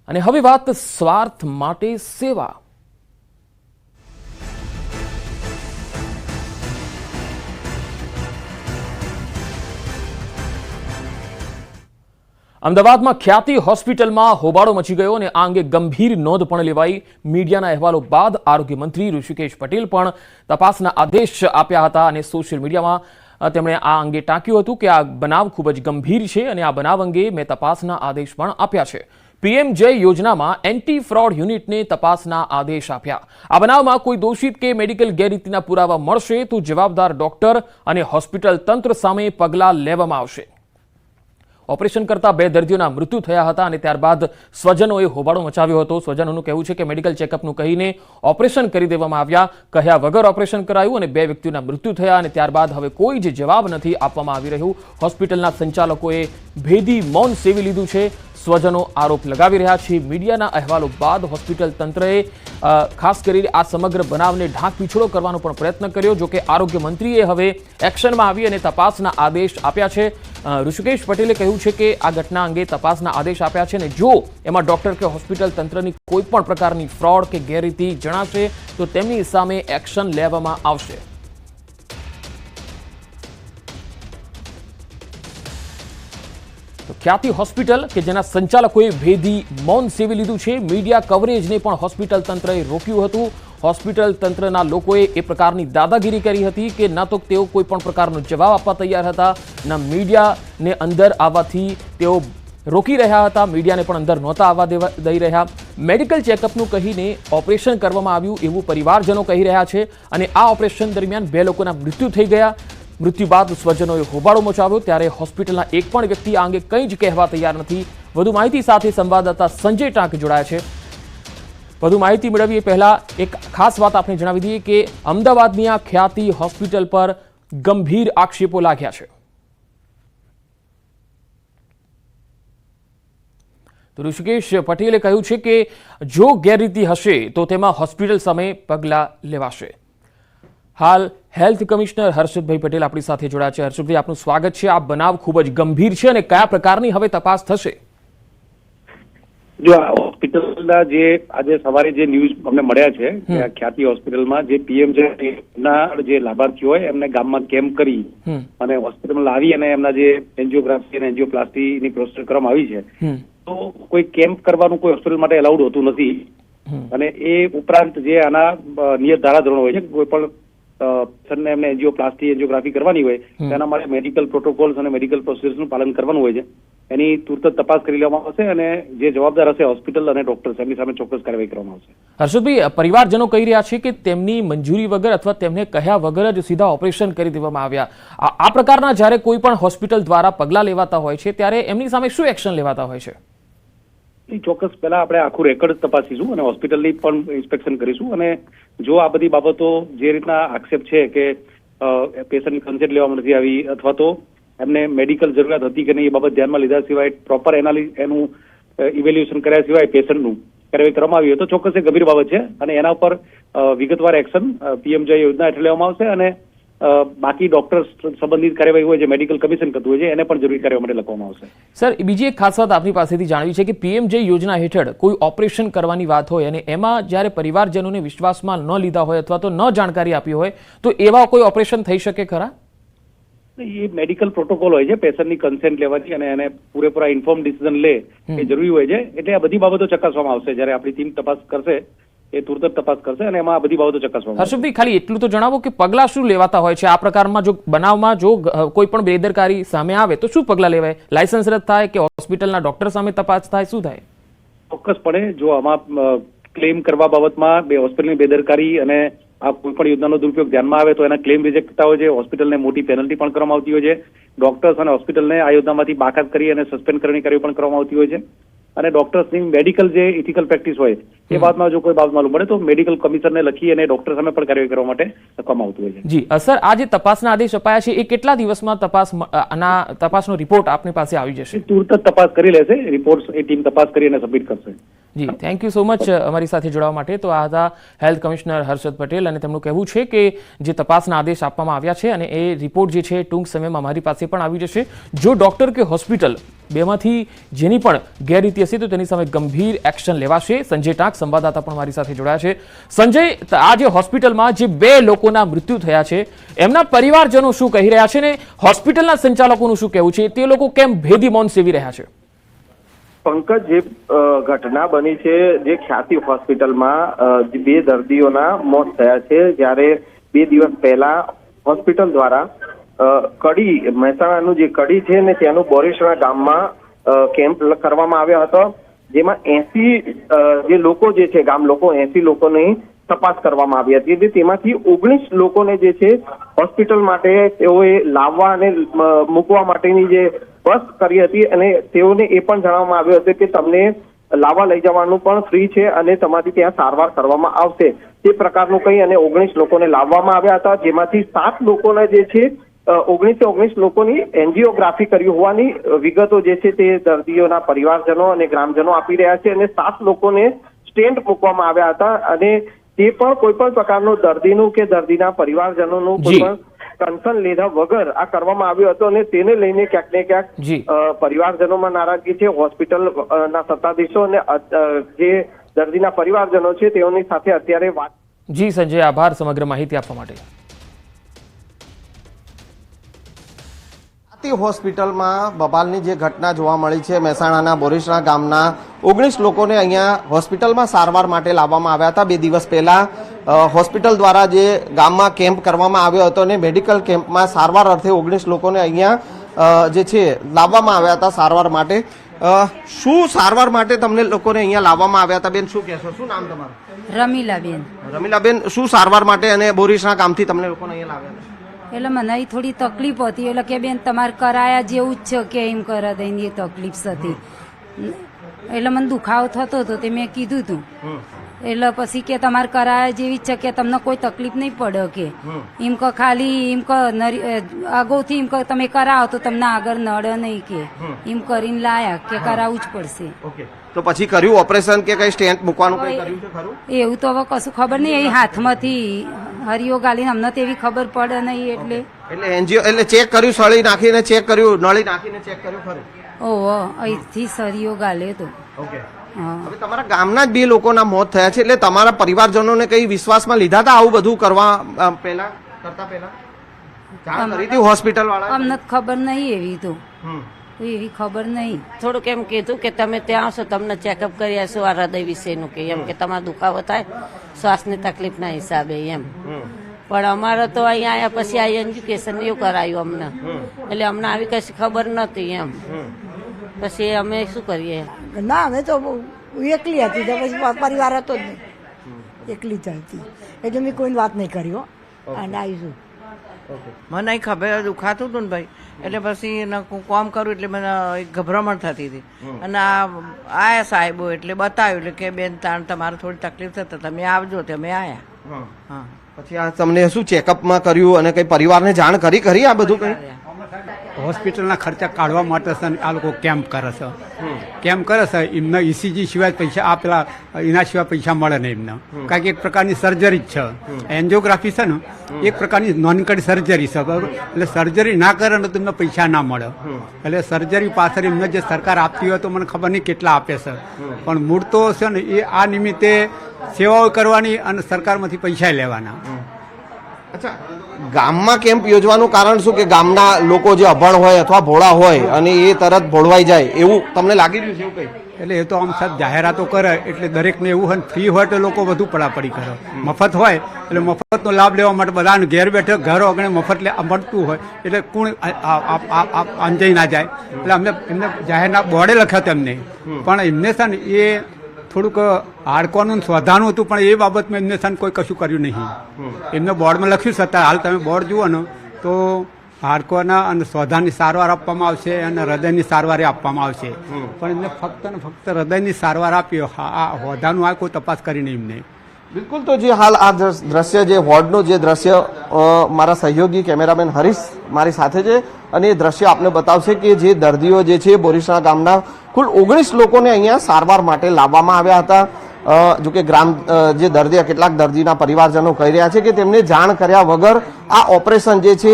અને હવે વાત સ્વાર્થ માટે સેવા. અમદાવાદમાં ખ્યાતિ હોસ્પિટલમાં હોબાળો મચી ગયો અને આ અંગે ગંભીર નોંધ પણ લેવાઈ. મીડિયાના અહેવાલો બાદ આરોગ્ય મંત્રી ઋષિકેશ પટેલ પણ તપાસના આદેશ આપ્યા હતા અને સોશિયલ મીડિયામાં તેમણે આ અંગે ટાંક્યું હતું કે આ બનાવ ખૂબ જ ગંભીર છે અને આ બનાવ અંગે મેં તપાસના આદેશ પણ આપ્યા છે. પીએમજય યોજનામાં એન્ટી ફ્રોડ યુનિટને તપાસના આદેશ આપ્યા. આ બનાવમાં કોઈ દોષિત કે મેડિકલ ગેરરીતિના પુરાવા મળશે તો જવાબદાર ડોક્ટર અને હોસ્પિટલ તંત્ર સામે પગલાં લેવામાં આવશે. ઓપરેશન કરતા 2 દર્દીઓના મૃત્યુ થયા હતા અને ત્યારબાદ સ્વજનોએ હોબાળો મચાવ્યો હતો. સ્વજનોનું કહેવું છે કે મેડિકલ ચેકઅપનું કહીને ઓપરેશન કરી દેવામાં આવ્યા. કહ્યા વગર ઓપરેશન કરાયું અને 2 વ્યક્તિઓના મૃત્યુ થયા અને ત્યારબાદ હવે કોઈ જ જવાબ નથી આપવામાં આવી રહ્યું. હોસ્પિટલના સંચાલકોએ ભેદી મૌન સેવી લીધું છે. સ્વજનો આરોપ લગાવી રહ્યા છે. મીડિયાના અહેવાલો બાદ હોસ્પિટલ તંત્રએ ખાસ કરીને આ સમગ્ર બનાવને ઢાંક પીછોડો કરવાનો પણ પ્રયત્ન કર્યો. જોકે આરોગ્ય મંત્રીએ હવે એક્શનમાં આવી અને તપાસના આદેશ આપ્યા છે. ઋષિકેશ પટેલે કહ્યું છે કે આ ઘટના અંગે તપાસના આદેશ આપ્યા છે અને જો એમાં ડોક્ટર કે હોસ્પિટલ તંત્રની કોઈ પણ પ્રકારની ફ્રોડ કે ગેરરીતિ જણાશે તો તેમની સામે એક્શન લેવામાં આવશે. ખ્યાતિ હોસ્પિટલ કે જેના સંચાલકોએ ભેદી મૌન સેવી લીધું છે. મીડિયા કવરેજને પણ હોસ્પિટલ તંત્રએ રોક્યું હતું. હોસ્પિટલ તંત્રના લોકોએ એ પ્રકારની દાદાગીરી કરી હતી કે ન તો તેઓ કોઈ પણ પ્રકારનો જવાબ આપવા તૈયાર હતા, ન મીડિયાને અંદર આવવાથી તેઓ રોકી રહ્યા હતા. મીડિયાને પણ અંદર નહોતા આવવા દઈ રહ્યા. મેડિકલ ચેકઅપનું કહીને ઓપરેશન કરવામાં આવ્યું એવું પરિવારજનો કહી રહ્યા છે અને આ ઓપરેશન દરમિયાન 2 લોકોના મૃત્યુ થઈ ગયા. મૃત્યુ બાદ સ્વજનોએ હોબાળો મચાવ્યો ત્યારે હોસ્પિટલના એક પણ વ્યક્તિ આ અંગે કંઈ જ કહેવા તૈયાર નથી. વધુ માહિતી સાથે સંવાદદાતા સંજય ટાંક જોડાયા છે. વધુ માહિતી મેળવીએ એ પહેલા એક ખાસ વાત આપણે જણાવી દઈએ કે અમદાવાદની આ ખ્યાતિ હોસ્પિટલ પર ગંભીર આક્ષેપો લાગ્યા છે. તો ઋષિકેશ પટેલે કહ્યું છે કે જો ગેરરીતિ હશે તો તેમાં હોસ્પિટલ સામે પગલાં લેવાશે. હાલ હેલ્થ કમિશનર હર્ષદભાઈ પટેલ આપણી સાથે જોડાયા છે. હર્ષદભાઈ, આપનું સ્વાગત છે. આ બનાવ ખૂબ જ ગંભીર છે અને કયા પ્રકારની હવે તપાસ થશે? જો હોસ્પિટલના જે આજે સવારે જે ન્યૂઝ અમને મળ્યા છે કે ખ્યાતિ હોસ્પિટલમાં જે પીએમજેના જે લાભાર્થીઓ હોય એમને ગામમાં કેમ્પ કરી અને હોસ્પિટલમાં લાવી અને એમના જે એન્જિયોગ્રાફી અને એન્જિયોપ્લાસ્ટીની પ્રોસેસ કરવામાં આવી છે, તો કોઈ કેમ્પ કરવાનું કોઈ હોસ્પિટલ માટે અલાઉડ હોતું નથી. અને એ ઉપરાંત જે આના નિયત ધારાધોરણો હોય છે, કોઈ પણ એમને એન્જિયોપ્લાસ્ટી એન્જિયોગ્રાફી કરવાની હોય તેના માટે મેડિકલ પ્રોટોકોલ્સ અને મેડિકલ પ્રોસિજર્સનું પાલન કરવાનું હોય છે. એની તુરત તપાસ કરી લેવામાં આવશે અને જે જવાબદાર હશે હોસ્પિટલ અને ડોક્ટર્સ એમની સામે ચોક્કસ કાર્યવાહી કરવામાં આવશે. હર્ષદભાઈ, પરિવારજનો કહી રહ્યા છે કે તેમની મંજૂરી વગર અથવા તેમને કહ્યા વગર જ સીધા ઓપરેશન કરી દેવામાં આવ્યા. આ પ્રકારના જ્યારે કોઈ પણ હોસ્પિટલ દ્વારા પગલાં લેવાતા હોય છે ત્યારે એમની સામે શું એક્શન લેવાતા હોય છે? ચોક્કસ પહેલા આપણે આખું રેકોર્ડ તપાસીશું અને હોસ્પિટલની પણ ઇન્સ્પેક્શન કરીશું અને જો આ બધી બાબતો જે રીતના આક્ષેપ છે કે પેશન્ટની કન્સેન્ટ લેવામાં નથી આવી અથવા તો એમને મેડિકલ જરૂરિયાત હતી કે નહીં એ બાબત ધ્યાનમાં લીધા સિવાય પ્રોપર એનું ઇવેલ્યુએશન કર્યા સિવાય પેશન્ટનું કાર્યવાહી કરવામાં આવી હોય તો ચોક્કસ એ ગંભીર બાબત છે અને એના ઉપર વિગતવાર એક્શન પીએમજય યોજના હેઠળ લેવામાં આવશે અને બાકી ડોક્ટર્સ સંબંધિત કાર્યવાહી હોય જે મેડિકલ કમિશન કરતું હોય છે એને પણ જરૂરી કાર્યવાહી માટે લખવામાં આવશે. સર, બીજી એક ખાસ વાત આપની પાસેથી જાણવી છે કે પીએમજય યોજના હેઠળ કોઈ ઓપરેશન કરવાની વાત હોય અને એમાં જ્યારે પરિવારજનોને વિશ્વાસમાં ન લીધા હોય અથવા તો ન જાણકારી આપી હોય તો એવા કોઈ ઓપરેશન થઈ શકે ખરા? એ મેડિકલ પ્રોટોકોલ હોય છે, પેશન્ટની કન્સેન્ટ લેવાથી અને એને પૂરેપૂરા ઇન્ફોર્મ ડિસિઝન લે એ જરૂરી હોય છે. એટલે આ બધી બાબતો ચકાસવામાં આવશે જ્યારે આપણી ટીમ તપાસ કરશે એ તુરત તપાસ કરશે અને એમાં આ બધી બાબતો ચકાસવામાં. હર્ષદભાઈ, ખાલી એટલું તો જણાવો કે પગલાં શું લેવાતા હોય છે આ પ્રકારમાં? જો બનાવમાં જો કોઈ પણ બેદરકારી સામે આવે તો શું પગલાં લેવાય? લાયસન્સ રદ થાય કે હોસ્પિટલના ડોક્ટર સામે તપાસ થાય, શું થાય? ચોક્કસપણે જો આમાં ક્લેમ કરવા બાબતમાં હોસ્પિટલની બેદરકારી અને આ કોઈ પણ યોજનાનો દુરુપયોગ ધ્યાનમાં આવે તો એના ક્લેમ રિજેક્ટ થતા હોય છે. હોસ્પિટલને મોટી પેનલ્ટી પણ કરવામાં આવતી હોય છે. ડોક્ટર્સ અને હોસ્પિટલને આ યોજનામાંથી બાકાત કરી અને સસ્પેન્ડ કરવાની કાર્યવાહી પણ કરવામાં આવતી હોય છે. અને ડોક્ટર્સની મેડિકલ જે ઇથિકલ પ્રેક્ટિસ હોય એ બાબતમાં જો કોઈ બાબત માલુમ પડે તો મેડિકલ કમિશનરને લખી અને ડોક્ટર સામે પણ કાર્યવાહી કરવા માટે લખવામાં આવતું હોય છે. જી સર, આ જે તપાસના આદેશ અપાયા છે એ કેટલા દિવસમાં તપાસનો રિપોર્ટ આપની પાસે આવી જશે? તુરત તપાસ કરી લેશે. રિપોર્ટ એ ટીમ તપાસ કરી અને સબમિટ કરશે. જી, થેન્ક યુ સો મચ અમારી સાથે જોડાવા માટે. તો આ હતા હેલ્થ કમિશનર હર્ષદ પટેલ અને તેમનું કહેવું છે કે જે તપાસના આદેશ આપવામાં આવ્યા છે અને એ રિપોર્ટ જે છે ટૂંક સમયમાં મારી પાસે પણ આવી જશે. જો ડોક્ટર કે હોસ્પિટલ બેમાંથી જેની પણ ગેરરીતિ હશે તો તેની સામે ગંભીર એક્શન લેવાશે. સંજય ટાંક સંવાદદાતા પણ મારી સાથે જોડાયા છે. સંજય, આ જે હોસ્પિટલમાં જે 2 લોકોના મૃત્યુ થયા છે એમના પરિવારજનો શું કહી રહ્યા છે ને હોસ્પિટલના સંચાલકોનું શું કહેવું છે? તે લોકો કેમ ભેદી મૌન સેવી રહ્યા છે? પંકજ, જે ઘટના બની છે, જે ખ્યાતિ હોસ્પિટલમાં 2 દર્દીઓના મોત થયા છે, જ્યારે 2 દિવસ પહેલા હોસ્પિટલ દ્વારા કડી, મહેસાણાનું જે કડી છે ને ત્યાંનું બોરેસણા ગામમાં કેમ્પ કરવામાં આવ્યો હતો, જેમાં 80 જે લોકો જે છે, ગામ લોકો 80 લોકોની તપાસ કરવામાં આવી હતી. તેમાંથી 19 લોકોને જે છે હોસ્પિટલ માટે તેઓએ લાવવા અને મૂકવા માટેની જે બસ કરી હતી અને તેઓને એ પણ જણાવવામાં આવ્યું હતું કે તમને લાવવા લઈ જવાનું પણ ફ્રી છે અને તમારી ત્યાં સારવાર કરવામાં આવશે. તે પ્રકારનું કંઈ અને 19 લોકોને લાવવામાં આવ્યા હતા, જેમાંથી 7 લોકોને જે છે 19 લોકોની એન્જિયોગ્રાફી કરી હોવાની વિગતો જે છે તે દર્દીઓના પરિવારજનો અને ગ્રામજનો આપી રહ્યા છે અને 7 લોકોને સ્ટેન્ટ મૂકવામાં આવ્યા હતા અને તે પણ કોઈ પણ પ્રકારનું દર્દીનું કે દર્દીના પરિવારજનોનું કોઈ પણ કન્સર્ન લીધા વગર આ કરવામાં આવ્યું હતું અને તેને લઈને ક્યાંક ને ક્યાંક પરિવારજનોમાં નારાજગી છે. હોસ્પિટલના સત્તાધીશો અને જે દર્દીના પરિવારજનો છે તેઓની સાથે અત્યારે વાત. જી સંજય, આભાર સમગ્ર માહિતી આપવા માટે. હોસ્પિટલમાં બબાલની જે ઘટના જોવા મળી છે, મહેસાણાના બોરેસણા ગામના 19 લોકોને અહીંયા હોસ્પિટલમાં સારવાર માટે લાવવામાં આવ્યા હતા. 2 દિવસ પહેલા હોસ્પિટલ દ્વારા જે ગામમાં કેમ્પ કરવામાં આવ્યો હતો અને મેડિકલ કેમ્પમાં સારવાર અર્થે 19 લોકોને અહીંયા જે છે લાવવામાં આવ્યા હતા સારવાર માટે. શું સારવાર માટે તમને લોકોને અહીંયા લાવવામાં આવ્યા હતા? બેન, શું કહેશો? શું નામ તમારું? રમીલાબેન. રમીલાબેન, શું સારવાર માટે અને બોરેસણા ગામથી તમને લોકોને અહીંયા લાવ્યા હતા? એટલે મને થોડી તકલીફ હતી, એટલે કે બેન તમારે કરાયા જેવું જ છે કે એમ કરા દઈને એ તકલીફ હતી. એટલે મને દુખાવો થતો હતો તે મેં કીધું હતું. એટલે પછી કે તમારે કરાયા જેવી જ છે કે તમને કોઈ તકલીફ નહીં પડે કે એમ કે ખાલી એમ કે અગાઉથી એમ કે તમે કરાવો તો તમને આગળ નડે નહીં કે એમ કરીને લાયા કે કરાવવું જ પડશે. તો પછી કર્યું ઓપરેશન કે કઈ સ્ટેન્ટ મૂકવાનું કઈ કર્યું છે ખરું? એવું તો હવે કશું ખબર નહીં. એ હાથમાંથી હરિયો ગાલીને અમને તેવી ખબર પડે નહીં. એટલે એનજીઓ એટલે ચેક કર્યું, સળી નાખીને ચેક કર્યું, નળી નાખીને ચેક કર્યું ખરું? ઓહો, અહીંથી સરિયો ગાલે તો. ઓકે. હવે તમારા ગામના જ 2 લોકોના મોત થયા છે, એટલે તમારા પરિવારજનોને કઈ વિશ્વાસમાં લીધા હતા આવું બધું કરવા પહેલા જાણ કરી હતી હોસ્પિટલ વાળા? અમને ખબર નહીં એવી તો એવી ખબર નહીં. થોડુંક એમ કીધું કે તમે ત્યાં આવશો તમને ચેકઅપ કરી આવશો આ હૃદય વિશેનું કે એમ કે તમારો દુખાવો થાય શ્વાસની તકલીફના હિસાબે એમ. પણ અમારે તો અહીંયા આવ્યા પછી આ એજ્યુકેશન એવું કરાયું અમને, એટલે અમને આવી કશી ખબર નહોતી એમ. પછી અમે શું કરીએ? ના, અમે તો એકલી હતી તો પછી પરિવાર હતો જ નહીં, એકલી જ હતી એટલે મેં કોઈ વાત નહીં કરી. અને આવીશું મને ખબર દુખાતું હતું ને ભાઈ, એટલે પછી કામ કરું એટલે મને ગભરામણ થતી હતી અને આયા સાહેબો એટલે બતાવ્યું એટલે કે બેન તમારે થોડી તકલીફ થશે તમે આવજો. તમે આયા. હા, પછી આ તમને શું ચેકઅપમાં કર્યું અને કઈ પરિવારને જાણ કરી આ બધું કઈ? હોસ્પિટલના ખર્ચા કાઢવા માટે આ લોકો કેમ્પ કરે છે. કેમ્પ કરે છે એમને ઇસીજી સિવાય પૈસા આપેલા એના સિવાય પૈસા મળે નહીં એમને, કારણ કે એક પ્રકારની સર્જરી જ છે. એન્જિયોગ્રાફી છે ને એક પ્રકારની નોનકડી સર્જરી છે, બરાબર? એટલે સર્જરી ના કરે ને તો એમને પૈસા ના મળે. એટલે સર્જરી પાછળ એમને જે સરકાર આપતી હોય તો મને ખબર નહીં કેટલા આપે છે, પણ મૂળ તો છે ને એ આ નિમિત્તે સેવાઓ કરવાની અને સરકારમાંથી પૈસા લેવાના. અચ્છા, ગામમાં કેમ્પ યોજવાનું કારણ શું કે ગામના લોકો જે અભણ હોય અથવા ભોળા હોય અને એ તરત ભોળવાઈ જાય એવું તમને લાગી રહ્યું છે? એવું કઈ? એટલે એ તો આમ સાહેબ જાહેરાતો કરે એટલે દરેકને એવું હોય, ફ્રી હોય તો લોકો વધુ પડાપડી કરે. મફત હોય એટલે મફતનો લાભ લેવા માટે બધાને ઘેર બેઠે ઘર ઓગણે મફત મળતું હોય એટલે કોણ અંજાઈ ના જાય. એટલે અમને એમને જાહેરના બોર્ડે લખ્યા હતા એમને, પણ એમને છે ને એ થોડુંક હાડકોનું સ્વધાનું હતું, પણ એ બાબતમાં એમને છે કોઈ કશું કર્યું નહીં. એમને બોર્ડમાં લખ્યું છે, અત્યારે હાલ તમે બોર્ડ જુઓ ને તો હાડકોના અને સ્વધાની સારવાર આપવામાં આવશે અને હૃદયની સારવાર આપવામાં આવશે, પણ એમને ફક્ત ને ફક્ત હૃદયની સારવાર આપી, આ હોદાનું આ કોઈ તપાસ કરી નહીં એમને. બિલકુલ. તો જે હાલ આ દ્રશ્ય જે વોર્ડનું જે દ્રશ્ય મારા સહયોગી કેમેરામેન હરીશ મારી સાથે છે અને એ દ્રશ્ય આપને બતાવશે કે જે દર્દીઓ જે છે બોરેસણા ગામના કુલ 19 લોકોને અહીંયા સારવાર માટે લાવવામાં આવ્યા હતા. જો કે જે દર્દી કેટલાક દર્દીના પરિવારજનો કહી રહ્યા છે કે તેમને જાણ કર્યા વગર આ ઓપરેશન જે છે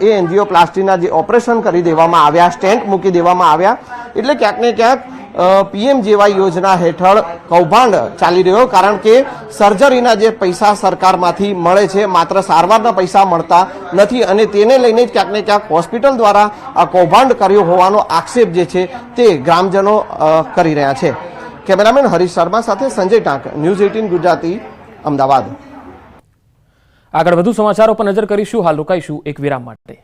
એ એન્જિયોપ્લાસ્ટીના જે ઓપરેશન કરી દેવામાં આવ્યા, સ્ટેન્ટ મૂકી દેવામાં આવ્યા. એટલે ક્યાંક ને ક્યાંક પીએમજેવાય યોજના હેઠળ કૌભાંડ ચાલી રહ્યો, કારણ કે સર્જરીના જે પૈસા સરકારમાંથી મળે છે માત્ર સારવારના પૈસા મળતા નથી અને તેને લઈને જ ક્યાંક ને ક્યાંક હોસ્પિટલ દ્વારા આ કૌભાંડ કર્યો હોવાનો આક્ષેપ જે છે તે ગ્રામજનો કરી રહ્યા છે. કેમેરામેન હરીશ શર્મા સાથે સંજય ટાંક, ન્યૂઝ 18 ગુજરાતી, અમદાવાદ. આગળ વધુ સમાચારો પર નજર કરીશું. હાલ રોકાઈશું એક વિરામ માટે.